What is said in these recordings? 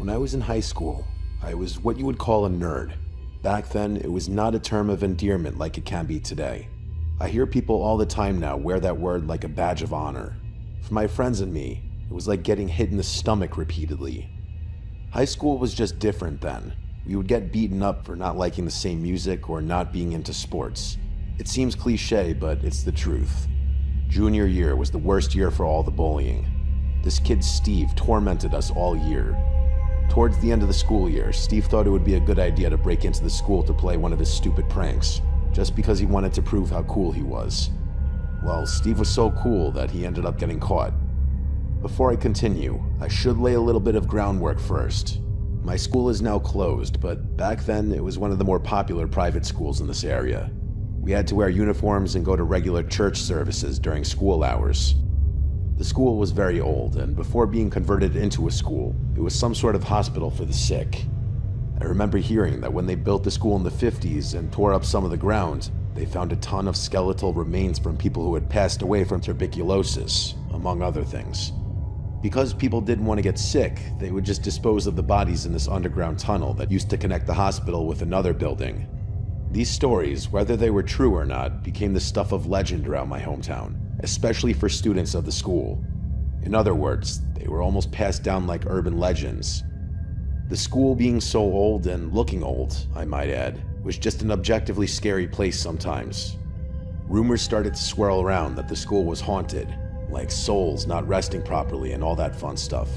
When I was in high school, I was what you would call a nerd. Back then, it was not a term of endearment like it can be today. I hear people all the time now wear that word like a badge of honor. For my friends and me, it was like getting hit in the stomach repeatedly. High school was just different then. We would get beaten up for not liking the same music or not being into sports. It seems cliche, but it's the truth. Junior year was the worst year for all the bullying. This kid Steve tormented us all year. Towards the end of the school year, Steve thought it would be a good idea to break into the school to play one of his stupid pranks, just because he wanted to prove how cool he was. Well, Steve was so cool that he ended up getting caught. Before I continue, I should lay a little bit of groundwork first. My school is now closed, but back then it was one of the more popular private schools in this area. We had to wear uniforms and go to regular church services during school hours. The school was very old, and before being converted into a school, it was some sort of hospital for the sick. I remember hearing that when they built the school in the 50s and tore up some of the ground, they found a ton of skeletal remains from people who had passed away from tuberculosis, among other things. Because people didn't want to get sick, they would just dispose of the bodies in this underground tunnel that used to connect the hospital with another building. These stories, whether they were true or not, became the stuff of legend around my hometown, especially for students of the school. In other words, they were almost passed down like urban legends. The school being so old and looking old, I might add, was just an objectively scary place sometimes. Rumors started to swirl around that the school was haunted, like souls not resting properly and all that fun stuff.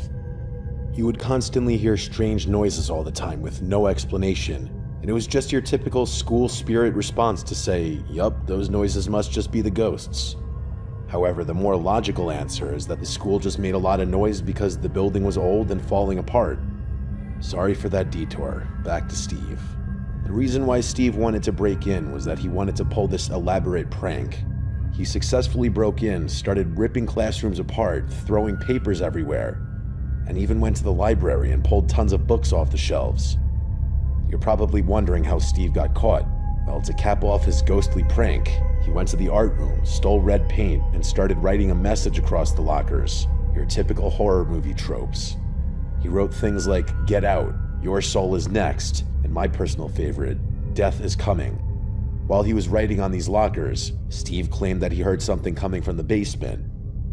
You would constantly hear strange noises all the time with no explanation, and it was just your typical school spirit response to say, yup, those noises must just be the ghosts. However, the more logical answer is that the school just made a lot of noise because the building was old and falling apart. Sorry for that detour. Back to Steve. The reason why Steve wanted to break in was that he wanted to pull this elaborate prank. He successfully broke in, started ripping classrooms apart, throwing papers everywhere, and even went to the library and pulled tons of books off the shelves. You're probably wondering how Steve got caught. Well, to cap off his ghostly prank, he went to the art room, stole red paint, and started writing a message across the lockers. Your typical horror movie tropes. He wrote things like, "Get out, your soul is next," and my personal favorite, "Death is coming." While he was writing on these lockers, Steve claimed that he heard something coming from the basement.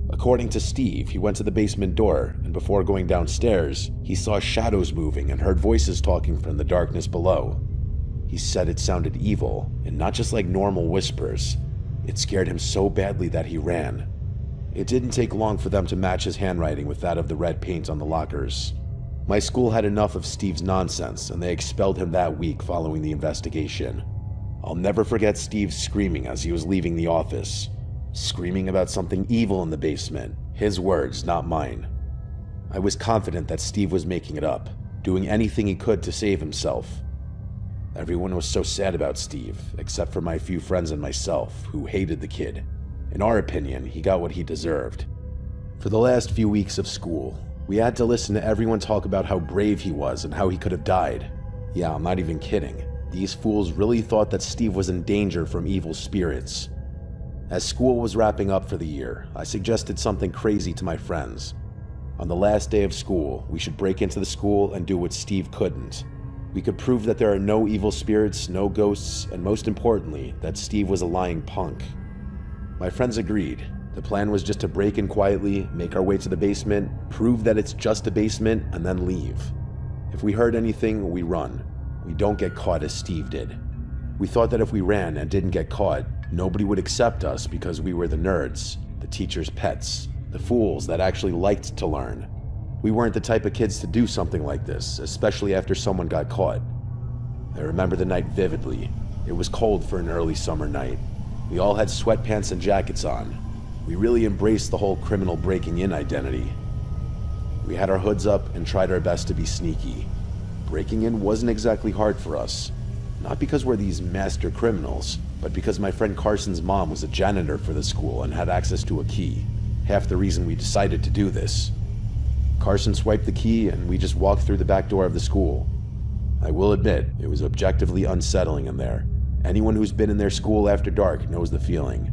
According to Steve, he went to the basement door, and before going downstairs, he saw shadows moving and heard voices talking from the darkness below. He said it sounded evil, and not just like normal whispers. It scared him so badly that he ran. It didn't take long for them to match his handwriting with that of the red paint on the lockers. My school had enough of Steve's nonsense, and they expelled him that week following the investigation. I'll never forget Steve screaming as he was leaving the office. Screaming about something evil in the basement. His words, not mine. I was confident that Steve was making it up, doing anything he could to save himself. Everyone was so sad about Steve, except for my few friends and myself, who hated the kid. In our opinion, he got what he deserved. For the last few weeks of school, we had to listen to everyone talk about how brave he was and how he could have died. Yeah, I'm not even kidding. These fools really thought that Steve was in danger from evil spirits. As school was wrapping up for the year, I suggested something crazy to my friends. On the last day of school, we should break into the school and do what Steve couldn't. We could prove that there are no evil spirits, no ghosts, and most importantly, that Steve was a lying punk. My friends agreed. The plan was just to break in quietly, make our way to the basement, prove that it's just a basement, and then leave. If we heard anything, we run. We don't get caught as Steve did. We thought that if we ran and didn't get caught, nobody would accept us because we were the nerds, the teacher's pets, the fools that actually liked to learn. We weren't the type of kids to do something like this, especially after someone got caught. I remember the night vividly. It was cold for an early summer night. We all had sweatpants and jackets on. We really embraced the whole criminal breaking in identity. We had our hoods up and tried our best to be sneaky. Breaking in wasn't exactly hard for us. Not because we're these master criminals, but because my friend Carson's mom was a janitor for the school and had access to a key. Half the reason we decided to do this. Carson swiped the key and we just walked through the back door of the school. I will admit, it was objectively unsettling in there. Anyone who's been in their school after dark knows the feeling.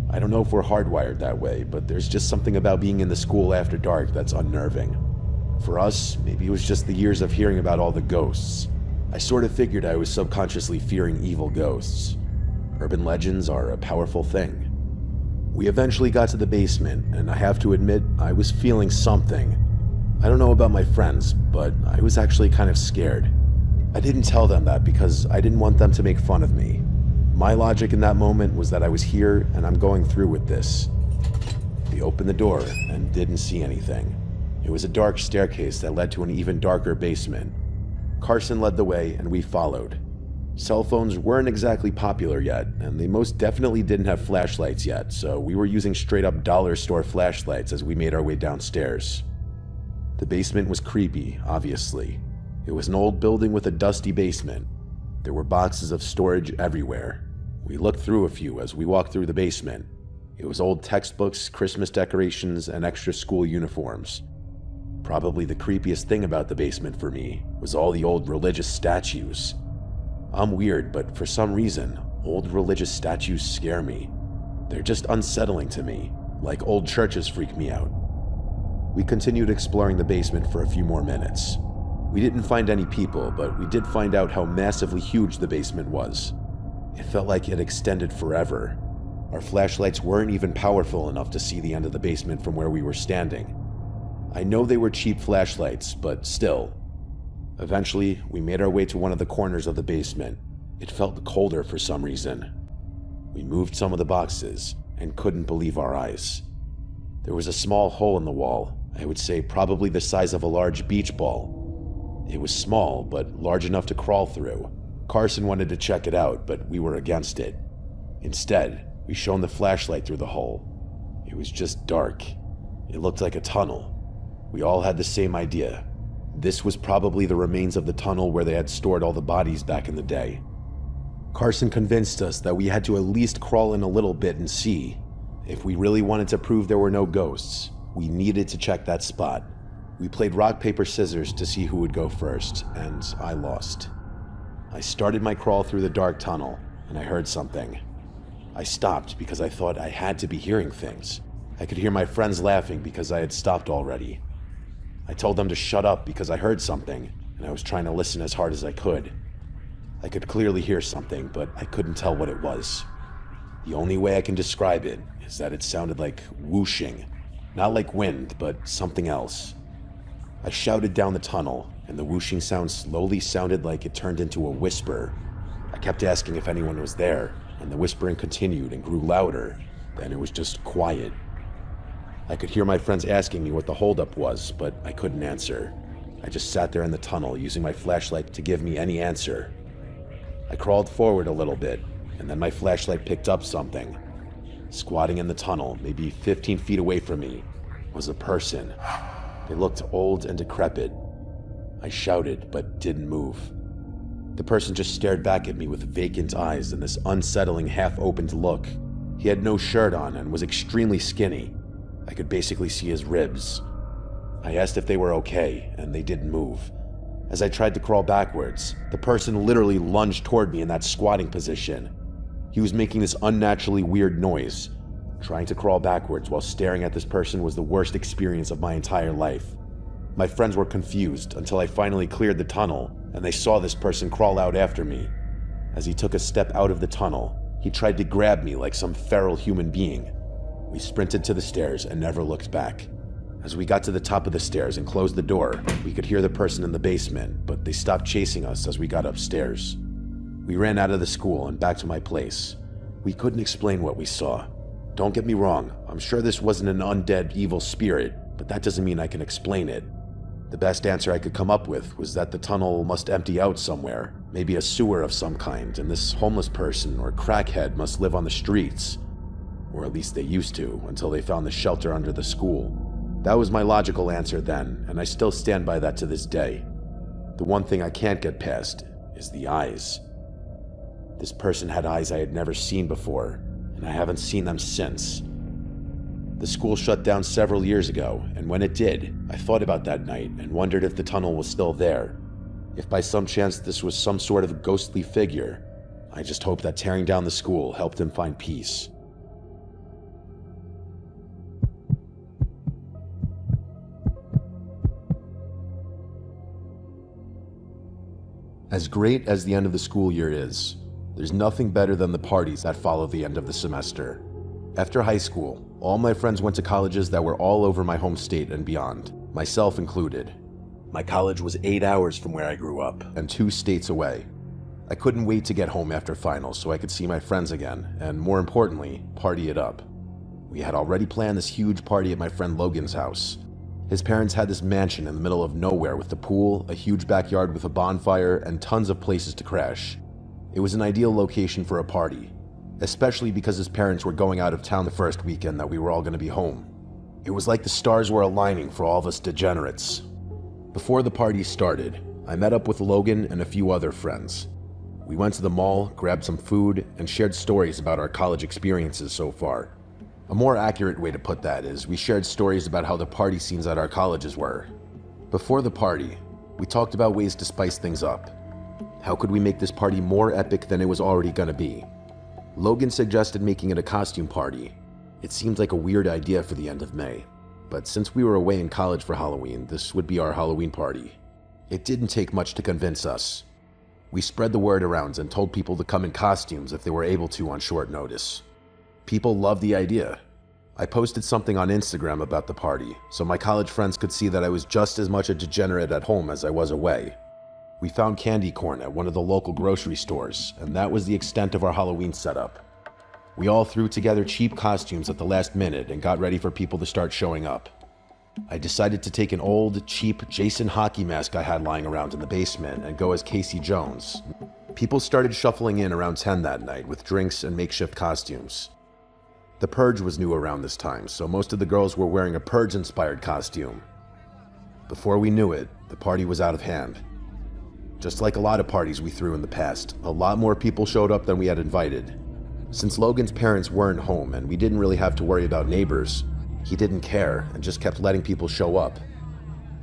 I don't know if we're hardwired that way, but there's just something about being in the school after dark that's unnerving. For us, maybe it was just the years of hearing about all the ghosts. I sort of figured I was subconsciously fearing evil ghosts. Urban legends are a powerful thing. We eventually got to the basement, and I have to admit, I was feeling something. I don't know about my friends, but I was actually kind of scared. I didn't tell them that because I didn't want them to make fun of me. My logic in that moment was that I was here and I'm going through with this. We opened the door and didn't see anything. It was a dark staircase that led to an even darker basement. Carson led the way and we followed. Cell phones weren't exactly popular yet, and they most definitely didn't have flashlights yet, so we were using straight-up dollar store flashlights as we made our way downstairs. The basement was creepy, obviously. It was an old building with a dusty basement. There were boxes of storage everywhere. We looked through a few as we walked through the basement. It was old textbooks, Christmas decorations, and extra school uniforms. Probably the creepiest thing about the basement for me was all the old religious statues. I'm weird, but for some reason, old religious statues scare me. They're just unsettling to me, like old churches freak me out. We continued exploring the basement for a few more minutes. We didn't find any people, but we did find out how massively huge the basement was. It felt like it extended forever. Our flashlights weren't even powerful enough to see the end of the basement from where we were standing. I know they were cheap flashlights, but still. Eventually, we made our way to one of the corners of the basement. It felt colder for some reason. We moved some of the boxes and couldn't believe our eyes. There was a small hole in the wall, I would say probably the size of a large beach ball. It was small, but large enough to crawl through. Carson wanted to check it out, but we were against it. Instead, we shone the flashlight through the hole. It was just dark. It looked like a tunnel. We all had the same idea. This was probably the remains of the tunnel where they had stored all the bodies back in the day. Carson convinced us that we had to at least crawl in a little bit and see. If we really wanted to prove there were no ghosts, we needed to check that spot. We played rock, paper, scissors to see who would go first, and I lost. I started my crawl through the dark tunnel, and I heard something. I stopped because I thought I had to be hearing things. I could hear my friends laughing because I had stopped already. I told them to shut up because I heard something, and I was trying to listen as hard as I could. I could clearly hear something, but I couldn't tell what it was. The only way I can describe it is that it sounded like whooshing. Not like wind, but something else. I shouted down the tunnel, and the whooshing sound slowly sounded like it turned into a whisper. I kept asking if anyone was there, and the whispering continued and grew louder. Then it was just quiet. I could hear my friends asking me what the holdup was, but I couldn't answer. I just sat there in the tunnel, using my flashlight to give me any answer. I crawled forward a little bit, and then my flashlight picked up something. Squatting in the tunnel, maybe 15 feet away from me, was a person. They looked old and decrepit. I shouted, but didn't move. The person just stared back at me with vacant eyes and this unsettling half-opened look. He had no shirt on and was extremely skinny. I could basically see his ribs. I asked if they were okay, and they didn't move. As I tried to crawl backwards, the person literally lunged toward me in that squatting position. He was making this unnaturally weird noise. Trying to crawl backwards while staring at this person was the worst experience of my entire life. My friends were confused until I finally cleared the tunnel, and they saw this person crawl out after me. As he took a step out of the tunnel, he tried to grab me like some feral human being. We sprinted to the stairs and never looked back. As we got to the top of the stairs and closed the door, we could hear the person in the basement, but they stopped chasing us as we got upstairs. We ran out of the school and back to my place. We couldn't explain what we saw. Don't get me wrong, I'm sure this wasn't an undead evil spirit, but that doesn't mean I can explain it. The best answer I could come up with was that the tunnel must empty out somewhere, maybe a sewer of some kind, and this homeless person or crackhead must live on the streets. Or at least they used to, until they found the shelter under the school. That was my logical answer then, and I still stand by that to this day. The one thing I can't get past is the eyes. This person had eyes I had never seen before, and I haven't seen them since. The school shut down several years ago, and when it did, I thought about that night and wondered if the tunnel was still there. If by some chance this was some sort of ghostly figure, I just hope that tearing down the school helped him find peace. As great as the end of the school year is, there's nothing better than the parties that follow the end of the semester. After high school, all my friends went to colleges that were all over my home state and beyond, myself included. My college was 8 hours from where I grew up and 2 states away. I couldn't wait to get home after finals so I could see my friends again, and more importantly, party it up. We had already planned this huge party at my friend Logan's house. His parents had this mansion in the middle of nowhere with a pool, a huge backyard with a bonfire, and tons of places to crash. It was an ideal location for a party, especially because his parents were going out of town the first weekend that we were all going to be home. It was like the stars were aligning for all of us degenerates. Before the party started, I met up with Logan and a few other friends. We went to the mall, grabbed some food, and shared stories about our college experiences so far. A more accurate way to put that is we shared stories about how the party scenes at our colleges were. Before the party, we talked about ways to spice things up. How could we make this party more epic than it was already going to be? Logan suggested making it a costume party. It seemed like a weird idea for the end of May, but since we were away in college for Halloween, this would be our Halloween party. It didn't take much to convince us. We spread the word around and told people to come in costumes if they were able to on short notice. People loved the idea. I posted something on Instagram about the party, so my college friends could see that I was just as much a degenerate at home as I was away. We found candy corn at one of the local grocery stores, and that was the extent of our Halloween setup. We all threw together cheap costumes at the last minute and got ready for people to start showing up. I decided to take an old, cheap Jason hockey mask I had lying around in the basement and go as Casey Jones. People started shuffling in around 10 that night with drinks and makeshift costumes. The Purge was new around this time, so most of the girls were wearing a Purge-inspired costume. Before we knew it, the party was out of hand. Just like a lot of parties we threw in the past, a lot more people showed up than we had invited. Since Logan's parents weren't home and we didn't really have to worry about neighbors, he didn't care and just kept letting people show up.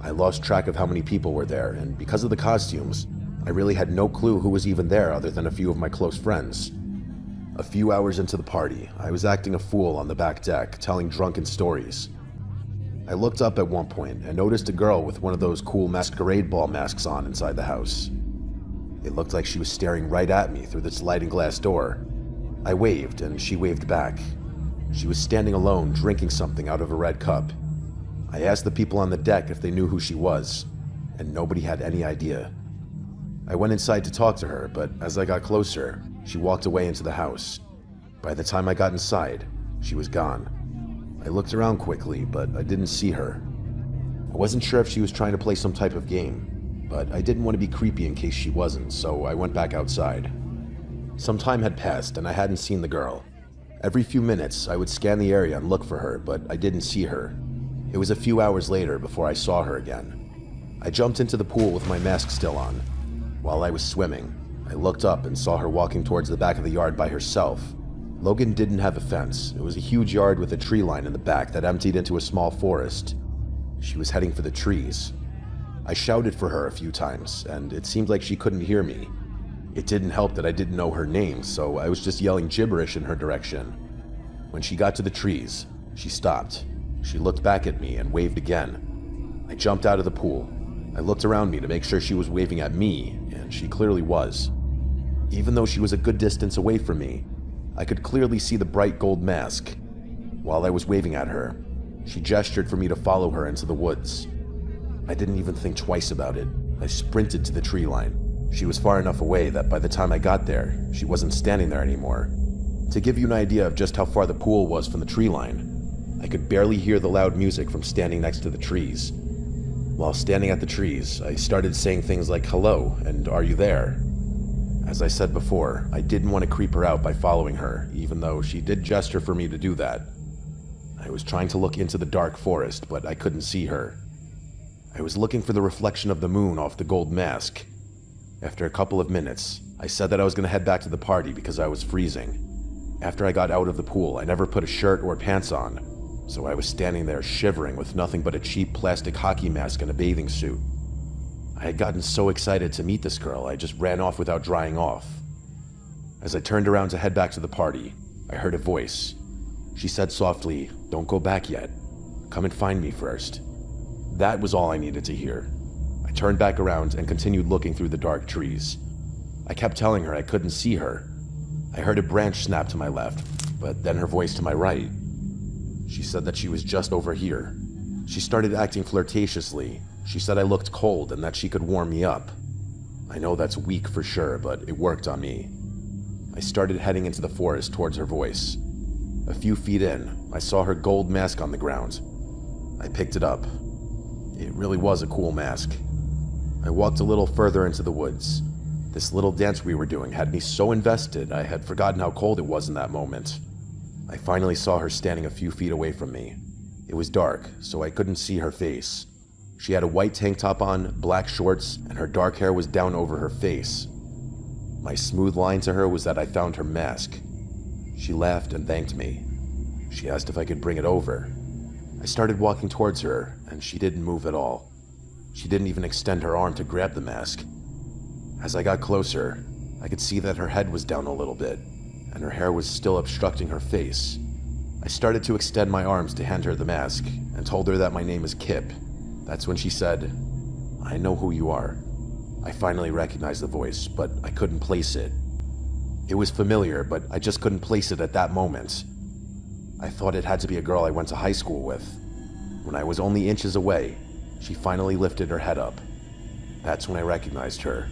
I lost track of how many people were there, and because of the costumes, I really had no clue who was even there other than a few of my close friends. A few hours into the party, I was acting a fool on the back deck, telling drunken stories. I looked up at one point and noticed a girl with one of those cool masquerade ball masks on inside the house. It looked like she was staring right at me through the sliding glass door. I waved and she waved back. She was standing alone, drinking something out of a red cup. I asked the people on the deck if they knew who she was, and nobody had any idea. I went inside to talk to her, but as I got closer, she walked away into the house. By the time I got inside, she was gone. I looked around quickly, but I didn't see her. I wasn't sure if she was trying to play some type of game, but I didn't want to be creepy in case she wasn't, so I went back outside. Some time had passed and I hadn't seen the girl. Every few minutes, I would scan the area and look for her, but I didn't see her. It was a few hours later before I saw her again. I jumped into the pool with my mask still on. While I was swimming, I looked up and saw her walking towards the back of the yard by herself. Logan didn't have a fence. It was a huge yard with a tree line in the back that emptied into a small forest. She was heading for the trees. I shouted for her a few times, and it seemed like she couldn't hear me. It didn't help that I didn't know her name, so I was just yelling gibberish in her direction. When she got to the trees, she stopped. She looked back at me and waved again. I jumped out of the pool. I looked around me to make sure she was waving at me, and she clearly was. Even though she was a good distance away from me, I could clearly see the bright gold mask. While I was waving at her, she gestured for me to follow her into the woods. I didn't even think twice about it. I sprinted to the tree line. She was far enough away that by the time I got there, she wasn't standing there anymore. To give you an idea of just how far the pool was from the tree line, I could barely hear the loud music from standing next to the trees. While standing at the trees, I started saying things like hello and are you there? As I said before, I didn't want to creep her out by following her, even though she did gesture for me to do that. I was trying to look into the dark forest, but I couldn't see her. I was looking for the reflection of the moon off the gold mask. After a couple of minutes, I said that I was going to head back to the party because I was freezing. After I got out of the pool, I never put a shirt or pants on, so I was standing there shivering with nothing but a cheap plastic hockey mask and a bathing suit. I had gotten so excited to meet this girl, I just ran off without drying off. As I turned around to head back to the party, I heard a voice. She said softly, "Don't go back yet. Come and find me first." That was all I needed to hear. I turned back around and continued looking through the dark trees. I kept telling her I couldn't see her. I heard a branch snap to my left, but then her voice to my right. She said that she was just over here. She started acting flirtatiously. She said I looked cold and that she could warm me up. I know that's weak for sure, but it worked on me. I started heading into the forest towards her voice. A few feet in, I saw her gold mask on the ground. I picked it up. It really was a cool mask. I walked a little further into the woods. This little dance we were doing had me so invested I had forgotten how cold it was in that moment. I finally saw her standing a few feet away from me. It was dark, so I couldn't see her face. She had a white tank top on, black shorts, and her dark hair was down over her face. My smooth line to her was that I found her mask. She laughed and thanked me. She asked if I could bring it over. I started walking towards her, and she didn't move at all. She didn't even extend her arm to grab the mask. As I got closer, I could see that her head was down a little bit, and her hair was still obstructing her face. I started to extend my arms to hand her the mask, and told her that my name is Kip. That's when she said, "I know who you are." I finally recognized the voice, but I couldn't place it. It was familiar, but I just couldn't place it at that moment. I thought it had to be a girl I went to high school with. When I was only inches away, she finally lifted her head up. That's when I recognized her.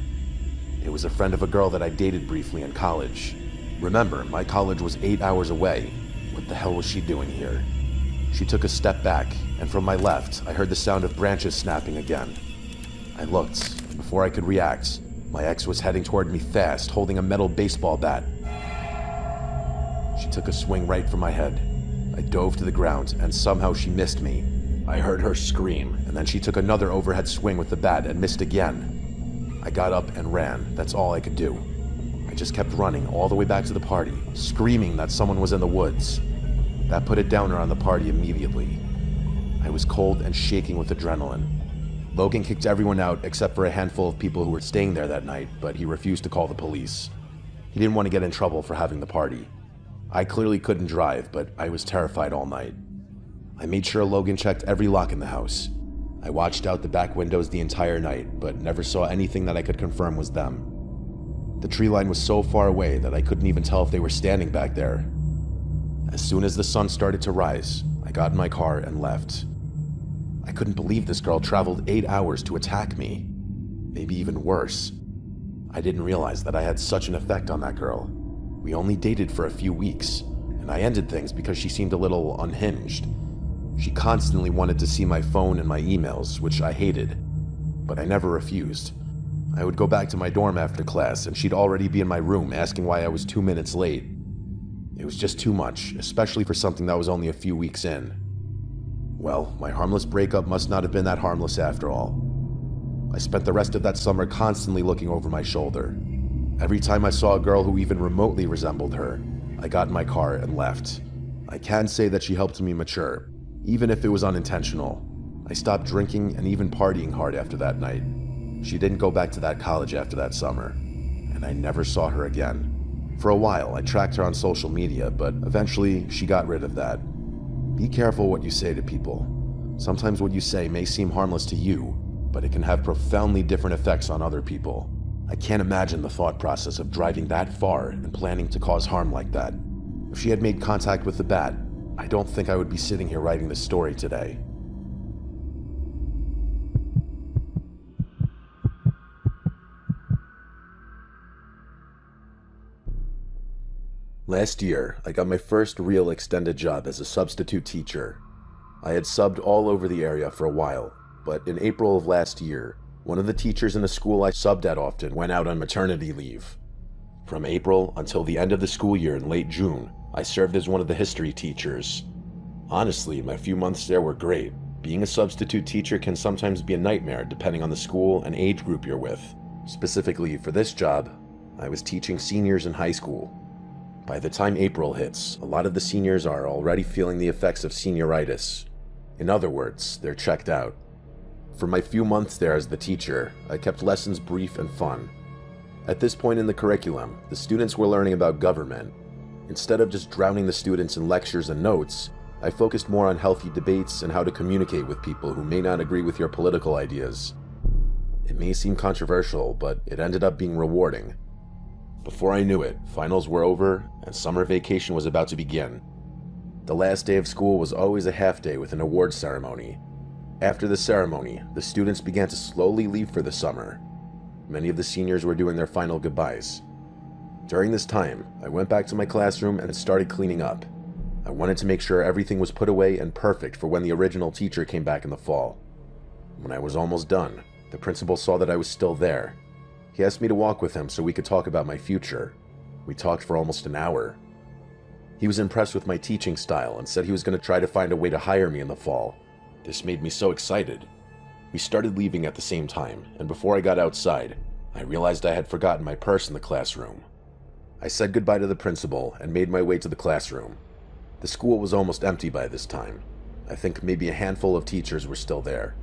It was a friend of a girl that I dated briefly in college. Remember, my college was 8 hours away. What the hell was she doing here? She took a step back, and from my left, I heard the sound of branches snapping again. I looked, and before I could react, my ex was heading toward me fast, holding a metal baseball bat. She took a swing right for my head. I dove to the ground, and somehow she missed me. I heard her scream, and then she took another overhead swing with the bat and missed again. I got up and ran. That's all I could do. I just kept running all the way back to the party, screaming that someone was in the woods. That put a downer on the party immediately. I was cold and shaking with adrenaline. Logan kicked everyone out except for a handful of people who were staying there that night, but he refused to call the police. He didn't want to get in trouble for having the party. I clearly couldn't drive, but I was terrified all night. I made sure Logan checked every lock in the house. I watched out the back windows the entire night, but never saw anything that I could confirm was them. The tree line was so far away that I couldn't even tell if they were standing back there. As soon as the sun started to rise, I got in my car and left. I couldn't believe this girl traveled 8 hours to attack me. Maybe even worse. I didn't realize that I had such an effect on that girl. We only dated for a few weeks, and I ended things because she seemed a little unhinged. She constantly wanted to see my phone and my emails, which I hated, but I never refused. I would go back to my dorm after class, and she'd already be in my room asking why I was 2 minutes late. It was just too much, especially for something that was only a few weeks in. Well, my harmless breakup must not have been that harmless after all. I spent the rest of that summer constantly looking over my shoulder. Every time I saw a girl who even remotely resembled her, I got in my car and left. I can say that she helped me mature, even if it was unintentional. I stopped drinking and even partying hard after that night. She didn't go back to that college after that summer, and I never saw her again. For a while, I tracked her on social media, but eventually she got rid of that. Be careful what you say to people. Sometimes what you say may seem harmless to you, but it can have profoundly different effects on other people. I can't imagine the thought process of driving that far and planning to cause harm like that. If she had made contact with the bat, I don't think I would be sitting here writing this story today. Last year, I got my first real extended job as a substitute teacher. I had subbed all over the area for a while, but in April of last year, one of the teachers in the school I subbed at often went out on maternity leave. From April until the end of the school year in late June, I served as one of the history teachers. Honestly, my few months there were great. Being a substitute teacher can sometimes be a nightmare depending on the school and age group you're with. Specifically for this job, I was teaching seniors in high school. By the time April hits, a lot of the seniors are already feeling the effects of senioritis. In other words, they're checked out. For my few months there as the teacher, I kept lessons brief and fun. At this point in the curriculum, the students were learning about government. Instead of just drowning the students in lectures and notes, I focused more on healthy debates and how to communicate with people who may not agree with your political ideas. It may seem controversial, but it ended up being rewarding. Before I knew it, finals were over and summer vacation was about to begin. The last day of school was always a half day with an award ceremony. After the ceremony, the students began to slowly leave for the summer. Many of the seniors were doing their final goodbyes. During this time, I went back to my classroom and started cleaning up. I wanted to make sure everything was put away and perfect for when the original teacher came back in the fall. When I was almost done, the principal saw that I was still there. He asked me to walk with him so we could talk about my future. We talked for almost an hour. He was impressed with my teaching style and said he was going to try to find a way to hire me in the fall. This made me so excited. We started leaving at the same time, and before I got outside, I realized I had forgotten my purse in the classroom. I said goodbye to the principal and made my way to the classroom. The school was almost empty by this time. I think maybe a handful of teachers were still there.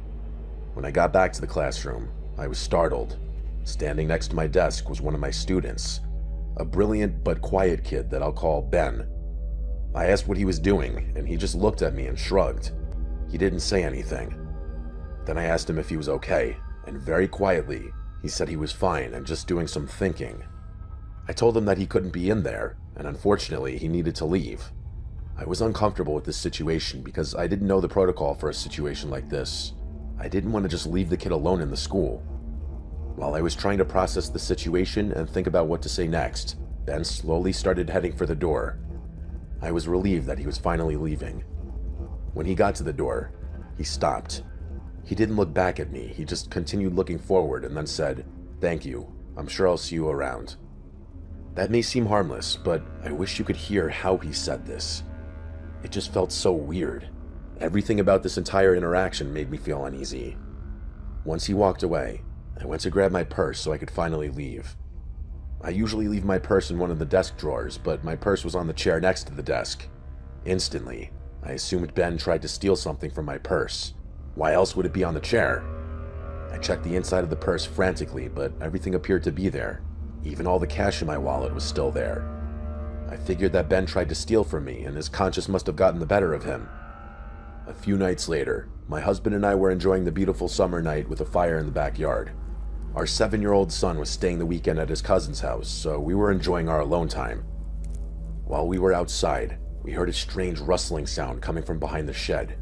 When I got back to the classroom, I was startled. Standing next to my desk was one of my students, a brilliant but quiet kid that I'll call Ben. I asked what he was doing, and he just looked at me and shrugged. He didn't say anything. Then I asked him if he was okay, and very quietly, he said he was fine and just doing some thinking. I told him that he couldn't be in there, and unfortunately, he needed to leave. I was uncomfortable with this situation because I didn't know the protocol for a situation like this. I didn't want to just leave the kid alone in the school. While I was trying to process the situation and think about what to say next, Ben slowly started heading for the door. I was relieved that he was finally leaving. When he got to the door, he stopped. He didn't look back at me, he just continued looking forward and then said, "Thank you, I'm sure I'll see you around." That may seem harmless, but I wish you could hear how he said this. It just felt so weird. Everything about this entire interaction made me feel uneasy. Once he walked away, I went to grab my purse so I could finally leave. I usually leave my purse in one of the desk drawers, but my purse was on the chair next to the desk. Instantly, I assumed Ben tried to steal something from my purse. Why else would it be on the chair? I checked the inside of the purse frantically, but everything appeared to be there. Even all the cash in my wallet was still there. I figured that Ben tried to steal from me, and his conscience must have gotten the better of him. A few nights later, my husband and I were enjoying the beautiful summer night with a fire in the backyard. Our 7-year-old son was staying the weekend at his cousin's house, so we were enjoying our alone time. While we were outside, we heard a strange rustling sound coming from behind the shed.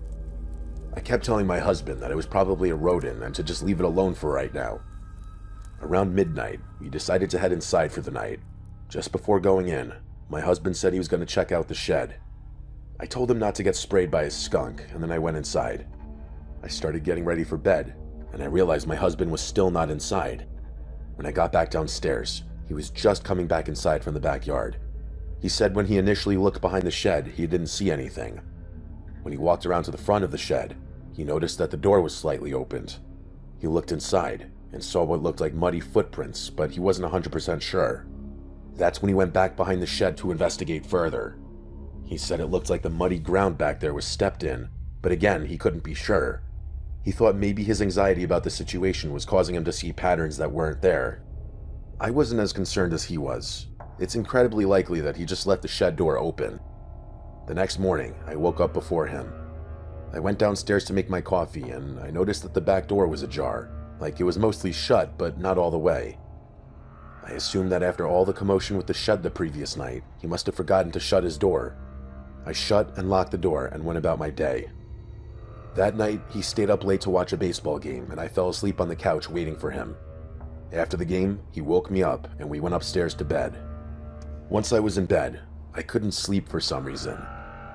I kept telling my husband that it was probably a rodent and to just leave it alone for right now. Around midnight, we decided to head inside for the night. Just before going in, my husband said he was going to check out the shed. I told him not to get sprayed by a skunk, and then I went inside. I started getting ready for bed, and I realized my husband was still not inside. When I got back downstairs, he was just coming back inside from the backyard. He said when he initially looked behind the shed, he didn't see anything. When he walked around to the front of the shed, he noticed that the door was slightly opened. He looked inside and saw what looked like muddy footprints, but he wasn't 100% sure. That's when he went back behind the shed to investigate further. He said it looked like the muddy ground back there was stepped in, but again, he couldn't be sure. He thought maybe his anxiety about the situation was causing him to see patterns that weren't there. I wasn't as concerned as he was. It's incredibly likely that he just left the shed door open. The next morning, I woke up before him. I went downstairs to make my coffee, and I noticed that the back door was ajar, like it was mostly shut, but not all the way. I assumed that after all the commotion with the shed the previous night, he must have forgotten to shut his door. I shut and locked the door and went about my day. That night, he stayed up late to watch a baseball game, and I fell asleep on the couch waiting for him. After the game, he woke me up, and we went upstairs to bed. Once I was in bed, I couldn't sleep for some reason.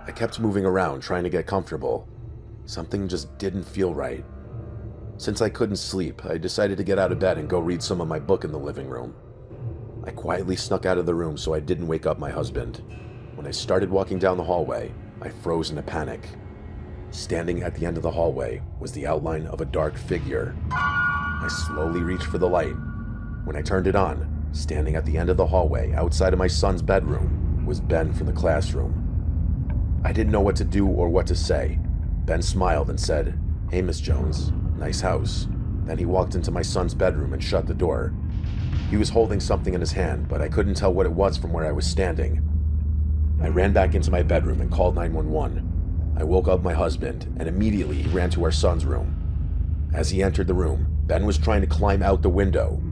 I kept moving around trying to get comfortable. Something just didn't feel right. Since I couldn't sleep, I decided to get out of bed and go read some of my book in the living room. I quietly snuck out of the room so I didn't wake up my husband. When I started walking down the hallway, I froze in a panic. Standing at the end of the hallway was the outline of a dark figure. I slowly reached for the light. When I turned it on, standing at the end of the hallway outside of my son's bedroom was Ben from the classroom. I didn't know what to do or what to say. Ben smiled and said, "Hey, Miss Jones, nice house." Then he walked into my son's bedroom and shut the door. He was holding something in his hand, but I couldn't tell what it was from where I was standing. I ran back into my bedroom and called 911. I woke up my husband, and immediately he ran to our son's room. As he entered the room, Ben was trying to climb out the window.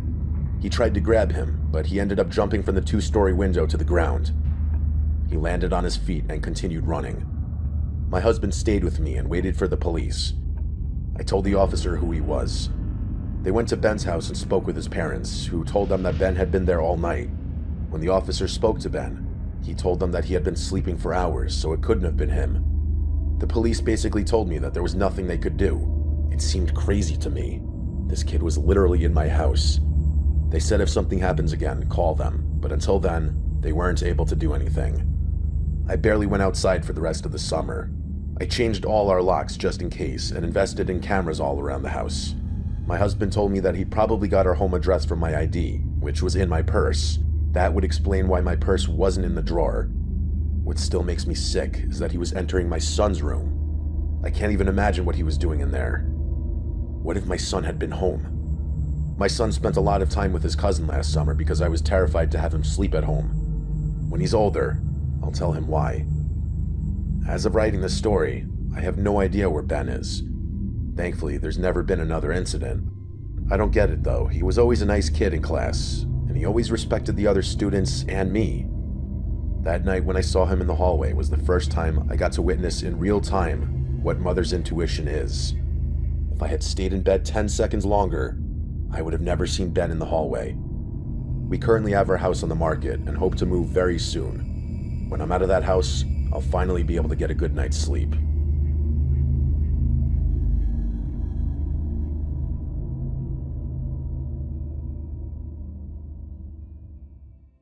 He tried to grab him, but he ended up jumping from the 2-story window to the ground. He landed on his feet and continued running. My husband stayed with me and waited for the police. I told the officer who he was. They went to Ben's house and spoke with his parents, who told them that Ben had been there all night. When the officer spoke to Ben, he told them that he had been sleeping for hours, so it couldn't have been him. The police basically told me that there was nothing they could do. It seemed crazy to me. This kid was literally in my house. They said if something happens again, call them, but until then, they weren't able to do anything. I barely went outside for the rest of the summer. I changed all our locks just in case and invested in cameras all around the house. My husband told me that he probably got our home address from my ID, which was in my purse. That would explain why my purse wasn't in the drawer. What still makes me sick is that he was entering my son's room. I can't even imagine what he was doing in there. What if my son had been home? My son spent a lot of time with his cousin last summer because I was terrified to have him sleep at home. When he's older, I'll tell him why. As of writing this story, I have no idea where Ben is. Thankfully, there's never been another incident. I don't get it though. He was always a nice kid in class, and he always respected the other students and me. That night when I saw him in the hallway was the first time I got to witness in real time what mother's intuition is. If I had stayed in bed 10 seconds longer, I would have never seen Ben in the hallway. We currently have our house on the market and hope to move very soon. When I'm out of that house, I'll finally be able to get a good night's sleep.